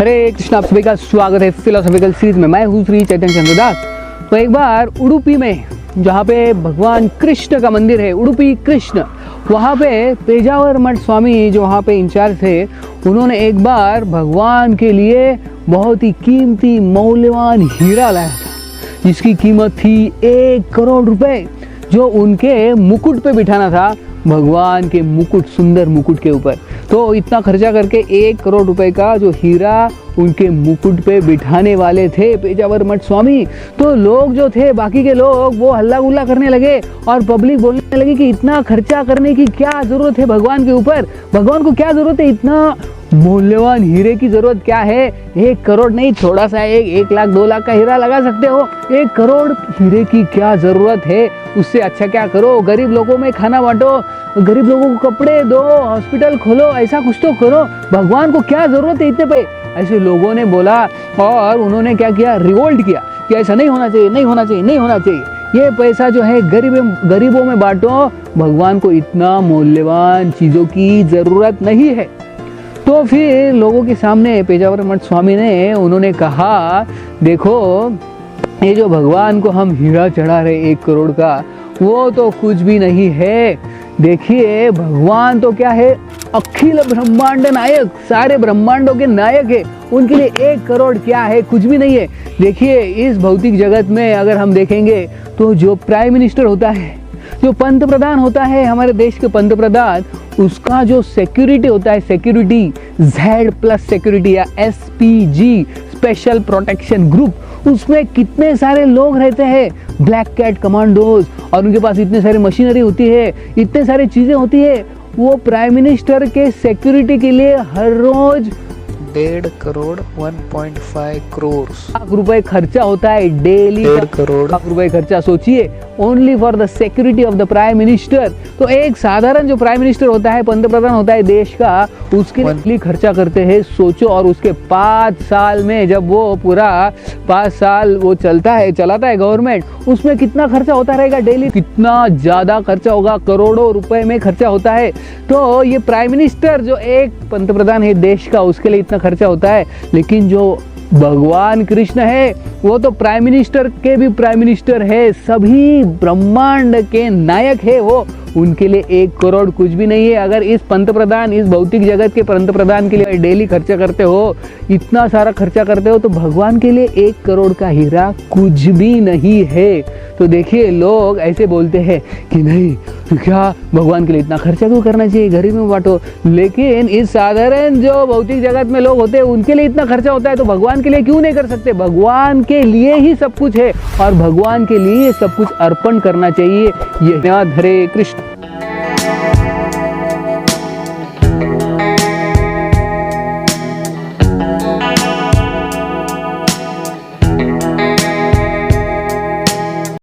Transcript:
हरे कृष्ण, आप सभी का स्वागत है फिलोसॉफिकल सीरीज में। मैं हूँ श्री चैतन्य चंद्र दास। तो एक बार उडुपी में, जहाँ पे भगवान कृष्ण का मंदिर है, उडुपी कृष्ण, वहाँ पे पेजावर मठ स्वामी जो वहाँ पे इंचार्ज थे, उन्होंने एक बार भगवान के लिए बहुत ही कीमती मूल्यवान हीरा लाया था, जिसकी कीमत थी 1 करोड़ रुपए, जो उनके मुकुट पे बिठाना था, भगवान के मुकुट, सुंदर मुकुट के ऊपर। तो इतना खर्चा करके 1 करोड़ रुपए का जो हीरा उनके मुकुट पे बिठाने वाले थे पेजावर मठ स्वामी। तो लोग जो थे, बाकी के लोग, वो हल्ला गुल्ला करने लगे और पब्लिक बोलने लगी कि इतना खर्चा करने की क्या जरूरत है भगवान के ऊपर, भगवान को क्या जरूरत है, इतना मूल्यवान हीरे की जरूरत क्या है। 1 करोड़ नहीं, थोड़ा सा 1 लाख 2 लाख का हीरा लगा सकते हो, 1 करोड़ हीरे की क्या जरूरत है। उससे अच्छा क्या करो, गरीब लोगों में खाना बांटो, गरीब लोगों को कपड़े दो, हॉस्पिटल खोलो, ऐसा कुछ तो करो, भगवान को क्या जरूरत है इतने पे। ऐसे लोगों ने बोला और उन्होंने क्या किया, रिवोल्ट किया कि ऐसा नहीं होना चाहिए, नहीं होना चाहिए, नहीं होना चाहिए। ये पैसा जो है गरीबों में बांटो, भगवान को इतना मूल्यवान चीज़ों की ज़रूरत नहीं है। तो फिर लोगों के सामने पेजावर मठ स्वामी ने, उन्होंने कहा, देखो ये जो भगवान को हम हीरा चढ़ा रहे 1 करोड़ का, वो तो कुछ भी नहीं है। देखिए भगवान तो क्या है, अखिल ब्रह्मांड नायक, सारे ब्रह्मांडों के नायक है। उनके लिए 1 करोड़ क्या है, कुछ भी नहीं है। देखिए इस भौतिक जगत में अगर हम देखेंगे तो जो प्राइम मिनिस्टर होता है, जो पंत प्रधान होता है, हमारे देश के पंत प्रधान, उसका जो सिक्योरिटी होता है, सिक्योरिटी Z+ सिक्योरिटी या SPG, स्पेशल प्रोटेक्शन ग्रुप, उसमें कितने सारे लोग रहते हैं, ब्लैक कैट कमांडोज, और उनके पास इतने सारी मशीनरी होती है, इतने सारी चीजें होती है। वो प्राइम मिनिस्टर के सिक्योरिटी के लिए हर रोज 1.5 करोड़ 1.5 करोड़ लाख रुपए खर्चा होता है डेली। 1.5 करोड़ लाख रुपए खर्चा, सोचिए, only for the security of the prime minister. तो एक साधारण जो प्राइम मिनिस्टर होता है, पंत प्रधान होता है देश का, उसके लिए खर्चा करते हैं, सोचो। और उसके 5 साल में, जब वो पूरा 5 साल वो चलाता है गवर्नमेंट, उसमें कितना खर्चा होता रहेगा डेली, कितना ज्यादा खर्चा होगा, करोड़ों रुपए में खर्चा होता है। तो ये प्राइम मिनिस्टर जो एक पंत प्रधान है देश का, उसके लिए इतना खर्चा होता है। लेकिन जो भगवान कृष्ण है, वो तो प्राइम मिनिस्टर के भी प्राइम मिनिस्टर है, सभी ब्रह्मांड के नायक है वो। उनके लिए 1 करोड़ कुछ भी नहीं है। अगर इस पंत प्रधान, इस भौतिक जगत के पंत प्रधान के लिए डेली खर्चा करते हो, इतना सारा खर्चा करते हो, तो भगवान के लिए 1 करोड़ का हीरा कुछ भी नहीं है। तो देखिए लोग ऐसे बोलते हैं कि नहीं, क्या भगवान के लिए इतना खर्चा क्यों करना चाहिए, गरीब में बांटो। लेकिन इस साधारण जो भौतिक जगत में लोग होते हैं, उनके लिए इतना खर्चा होता है, तो भगवान के लिए क्यों नहीं कर सकते। भगवान के लिए ही सब कुछ है और भगवान के लिए सब कुछ अर्पण करना चाहिए। ये हरे कृष्ण।